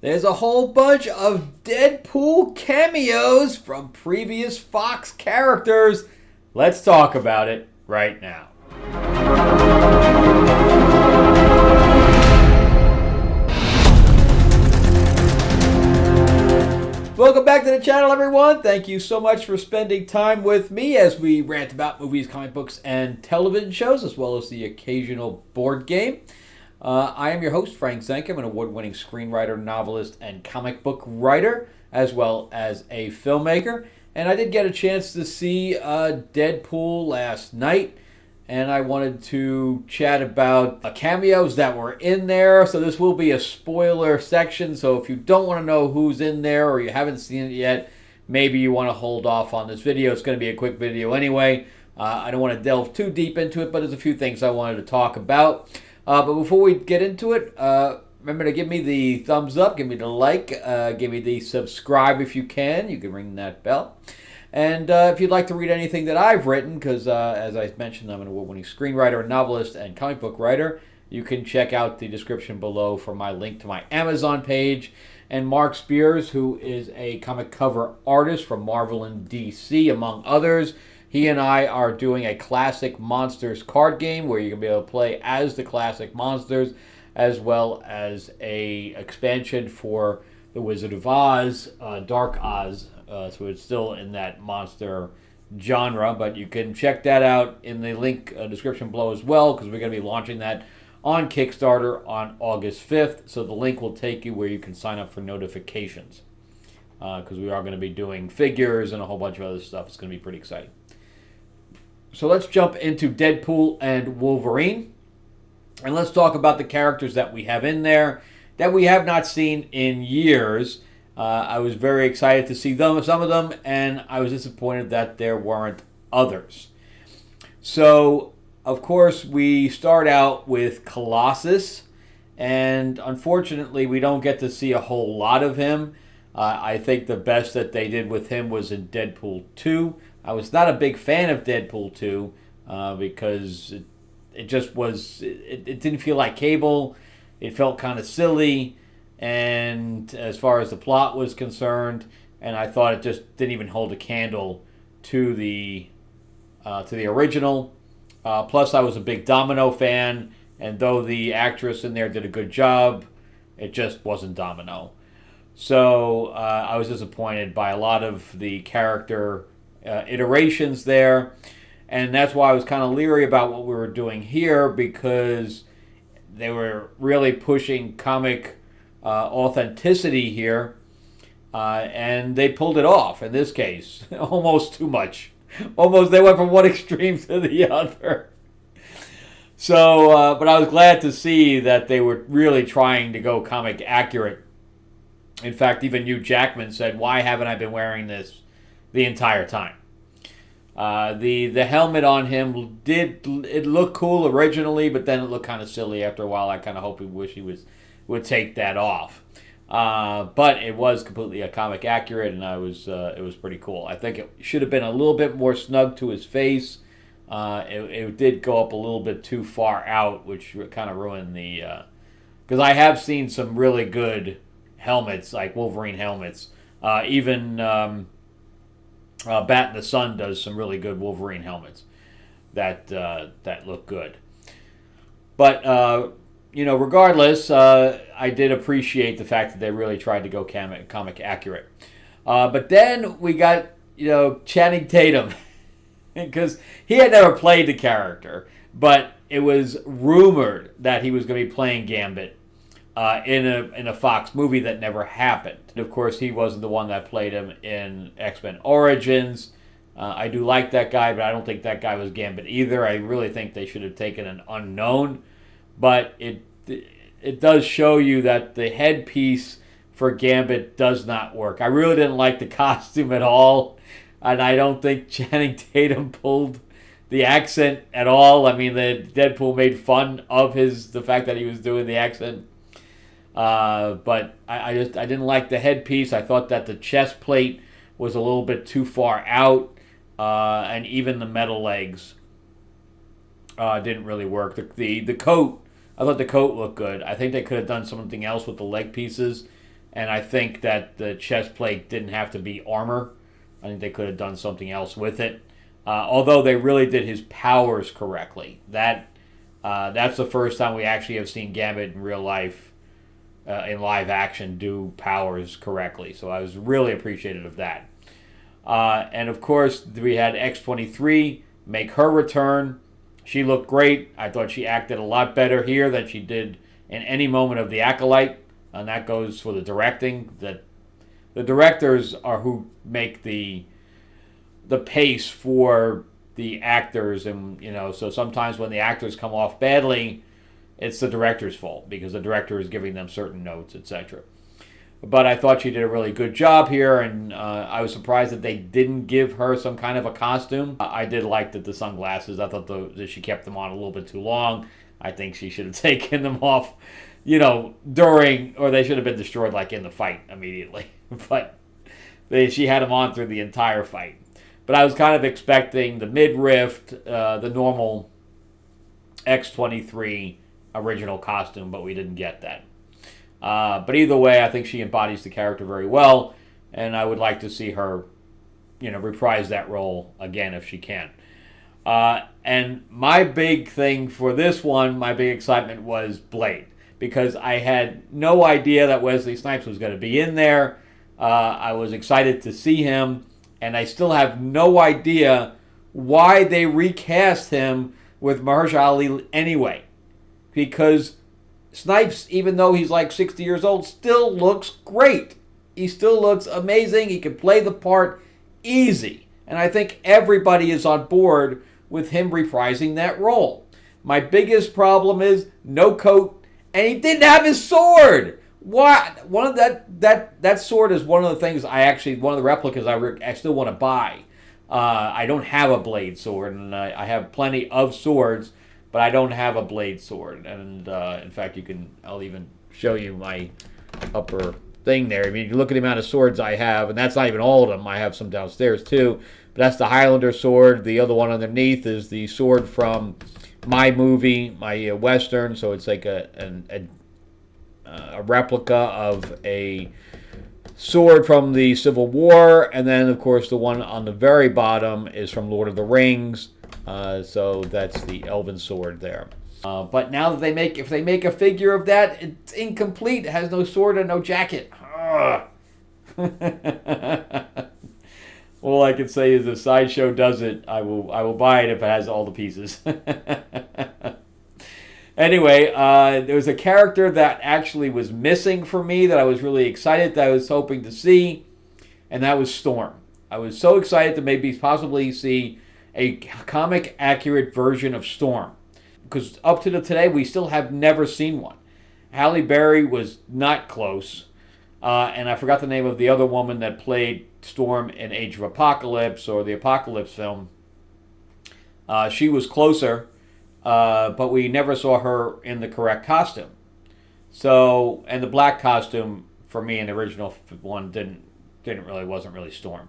There's a whole bunch of Deadpool cameos from previous Fox characters. Let's talk about it right now. Welcome back to the channel, everyone. Thank you so much for spending time with me as we rant about movies, comic books, and television shows, as well as the occasional board game. I am your host, Frank Zenk. I'm an award-winning screenwriter, novelist, and comic book writer, as well as a filmmaker. And I did get a chance to see Deadpool last night, and I wanted to chat about cameos that were in there. So this will be a spoiler section, so if you don't want to know who's in there or you haven't seen it yet, maybe you want to hold off on this video. It's going to be a quick video anyway. I don't want to delve too deep into it, but there's a few things I wanted to talk about. But before we get into it, remember to give me the thumbs up, give me the like, give me the subscribe if you can. You can ring that bell. And if you'd like to read anything that I've written, because as I mentioned, I'm an award-winning screenwriter, novelist, and comic book writer, you can check out the description below for my link to my Amazon page. And Mark Spears, who is a comic cover artist from Marvel and DC, among others, he and I are doing a classic monsters card game where you're going to be able to play as the classic monsters, as well as a expansion for the Wizard of Oz, Dark Oz. So it's still in that monster genre, but you can check that out in the link description below as well, because we're going to be launching that on Kickstarter on August 5th. So the link will take you where you can sign up for notifications, because we are going to be doing figures and a whole bunch of other stuff. It's going to be pretty exciting. So let's jump into Deadpool and Wolverine, and let's talk about the characters that we have in there that we have not seen in years. I was very excited to see some of them, and I was disappointed that there weren't others. So, of course, we start out with Colossus, and unfortunately, we don't get to see a whole lot of him. I think the best that they did with him was in Deadpool 2. I was not a big fan of Deadpool 2 because it just was, it didn't feel like Cable. It felt kind of silly, and as far as the plot was concerned, and I thought it just didn't even hold a candle to the original. Plus, I was a big Domino fan, and though the actress in there did a good job, it just wasn't Domino. So I was disappointed by a lot of the character iterations there, and that's why I was kind of leery about what we were doing here, because they were really pushing comic authenticity here, and they pulled it off in this case. Almost too much. Almost, they went from one extreme to the other. So, but I was glad to see that they were really trying to go comic accurate. In fact, even Hugh Jackman said, "Why haven't I been wearing this the entire time?" The helmet on him it looked cool originally, but then it looked kind of silly after a while. I kind of wish he would take that off. But it was completely a comic accurate, and it was pretty cool. I think it should have been a little bit more snug to his face. It did go up a little bit too far out, which kind of ruined the. Because I have seen some really good helmets, like Wolverine helmets. Even Bat in the Sun does some really good Wolverine helmets that look good. But regardless, I did appreciate the fact that they really tried to go comic accurate. But then we got Channing Tatum, because he had never played the character, but it was rumored that he was going to be playing Gambit in a Fox movie that never happened. And of course, he wasn't the one that played him in X-Men Origins. I do like that guy, but I don't think that guy was Gambit either. I really think they should have taken an unknown. But it does show you that the headpiece for Gambit does not work. I really didn't like the costume at all, and I don't think Channing Tatum pulled the accent at all. I mean, the Deadpool made fun of the fact that he was doing the accent. But I didn't like the headpiece. I thought that the chest plate was a little bit too far out, and even the metal legs didn't really work. The coat, I thought the coat looked good. I think they could have done something else with the leg pieces And I think that the chest plate didn't have to be armor. I think they could have done something else with it. Although they really did his powers correctly. That's the first time we actually have seen Gambit in real life, in live action, do powers correctly. So I was really appreciative of that. And of course, we had X-23 make her return. She looked great. I thought she acted a lot better here than she did in any moment of The Acolyte. And that goes for the directing. That the directors are who make the pace for the actors, and so sometimes when the actors come off badly, it's the director's fault because the director is giving them certain notes, etc. But I thought she did a really good job here, and I was surprised that they didn't give her some kind of a costume. I did like the sunglasses. I thought that she kept them on a little bit too long. I think she should have taken them off, during, or they should have been destroyed like in the fight immediately. But she had them on through the entire fight. But I was kind of expecting the midriff, the normal X-23 original costume, but we didn't get that. But either way, I think she embodies the character very well, and I would like to see her, reprise that role again if she can. And my big thing for this one, my big excitement was Blade, because I had no idea that Wesley Snipes was going to be in there. I was excited to see him. And I still have no idea why they recast him with Mahershala Ali anyway. Because Snipes, even though he's like 60 years old, still looks great. He still looks amazing. He can play the part easy. And I think everybody is on board with him reprising that role. My biggest problem is no coat, and he didn't have his sword. What? One of that sword is one of the things one of the replicas I still want to buy. I don't have a blade sword, and I have plenty of swords, but I don't have a blade sword. And in fact, I'll even show you my upper thing there. I mean, you look at the amount of swords I have, and that's not even all of them. I have some downstairs too. But that's the Highlander sword. The other one underneath is the sword from my movie, my Western. So it's like a replica of a sword from the Civil War, and then of course the one on the very bottom is from Lord of the Rings. So that's the Elven sword there. But now that if they make a figure of that, it's incomplete. It has no sword and no jacket. All I can say is if Sideshow does it, I will buy it if it has all the pieces. Anyway, there was a character that actually was missing for me that I was really excited, that I was hoping to see, and that was Storm. I was so excited to maybe possibly see a comic-accurate version of Storm, because up to today, we still have never seen one. Halle Berry was not close, and I forgot the name of the other woman that played Storm in Age of Apocalypse, or the Apocalypse film. She was closer. But we never saw her in the correct costume. So, and the black costume for me in the original one wasn't really Storm.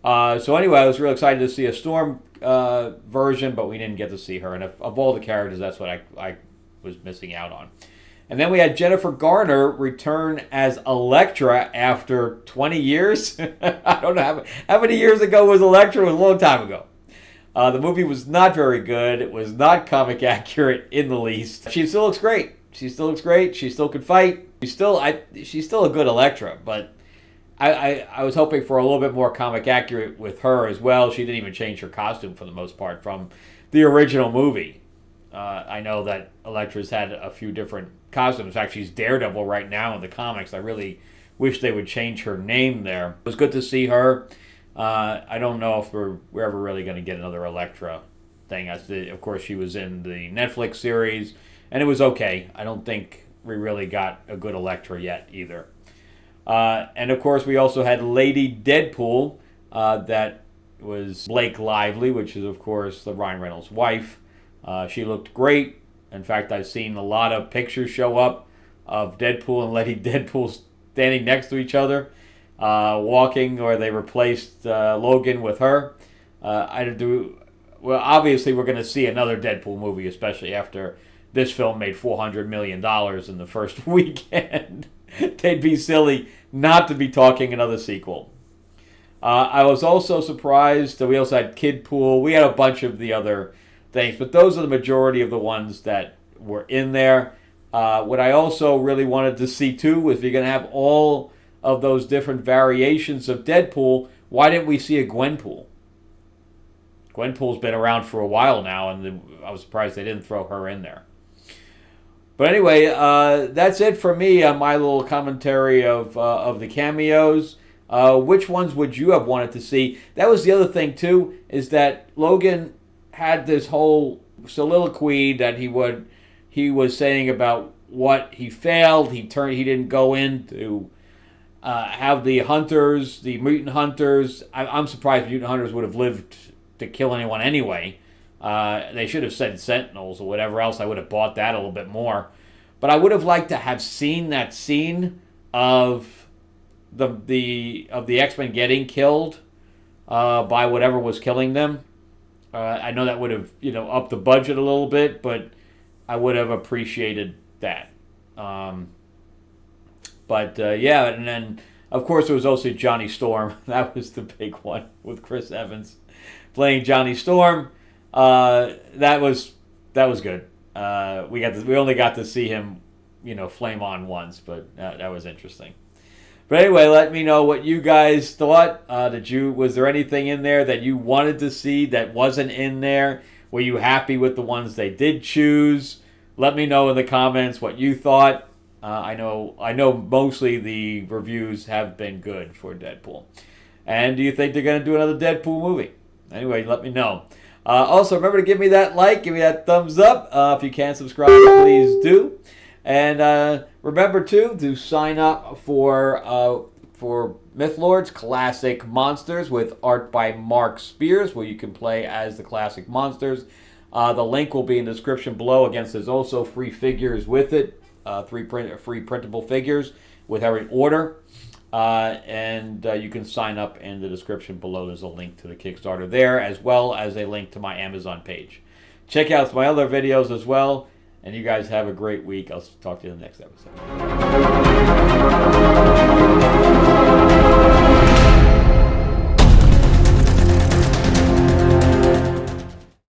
So anyway, I was real excited to see a Storm version, but we didn't get to see her. And of all the characters, that's what I was missing out on. And then we had Jennifer Garner return as Electra after 20 years. I don't know how many years ago was Electra. It was a long time ago. The movie was not very good. It was not comic accurate in the least. She still looks great. She still could fight. She's still a good Electra, but I was hoping for a little bit more comic accurate with her as well. She didn't even change her costume for the most part from the original movie. I know that Electra's had a few different costumes. In fact, she's Daredevil right now in the comics. I really wish they would change her name there. It was good to see her. I don't know if we're ever really going to get another Electra thing. Of course, she was in the Netflix series, and it was okay. I don't think we really got a good Electra yet either. And of course, we also had Lady Deadpool, that was Blake Lively, which is, of course, the Ryan Reynolds' wife. She looked great. In fact, I've seen a lot of pictures show up of Deadpool and Lady Deadpool standing next to each other, walking, or they replaced Logan with her. Well, obviously, we're going to see another Deadpool movie, especially after this film made $400 million in the first weekend. they'd be silly not to be talking another sequel. I was also surprised that we also had Kid Pool. We had a bunch of the other things, but those are the majority of the ones that were in there. What I also really wanted to see too was if you're going to have all of those different variations of Deadpool, why didn't we see a Gwenpool? Gwenpool's been around for a while now, and I was surprised they didn't throw her in there. But anyway, that's it for me on my little commentary of the cameos. Which ones would you have wanted to see? That was the other thing too, is that Logan had this whole soliloquy that he was saying about what he failed. He didn't go in to have the hunters, the mutant hunters. I'm surprised mutant hunters would have lived to kill anyone anyway. They should have said Sentinels or whatever else. I would have bought that a little bit more. But I would have liked to have seen that scene of the X-Men getting killed by whatever was killing them. I know that would have upped the budget a little bit, but I would have appreciated that. Yeah, and then of course there was also Johnny Storm. That was the big one with Chris Evans playing Johnny Storm. That was good. We only got to see him, flame on once, but that was interesting. But anyway, let me know what you guys thought. Was there anything in there that you wanted to see that wasn't in there? Were you happy with the ones they did choose? Let me know in the comments what you thought. I know mostly the reviews have been good for Deadpool. And do you think they're going to do another Deadpool movie? Anyway, let me know. Also, remember to give me that like, give me that thumbs up. If you can subscribe, please do. And remember, too, to sign up for Mythlords Classic Monsters with art by Mark Spears, where you can play as the classic monsters. The link will be in the description below. Again, there's also free figures with it, free printable figures with every order. And you can sign up in the description below. There's a link to the Kickstarter there, as well as a link to my Amazon page. Check out my other videos as well. And you guys have a great week. I'll talk to you in the next episode.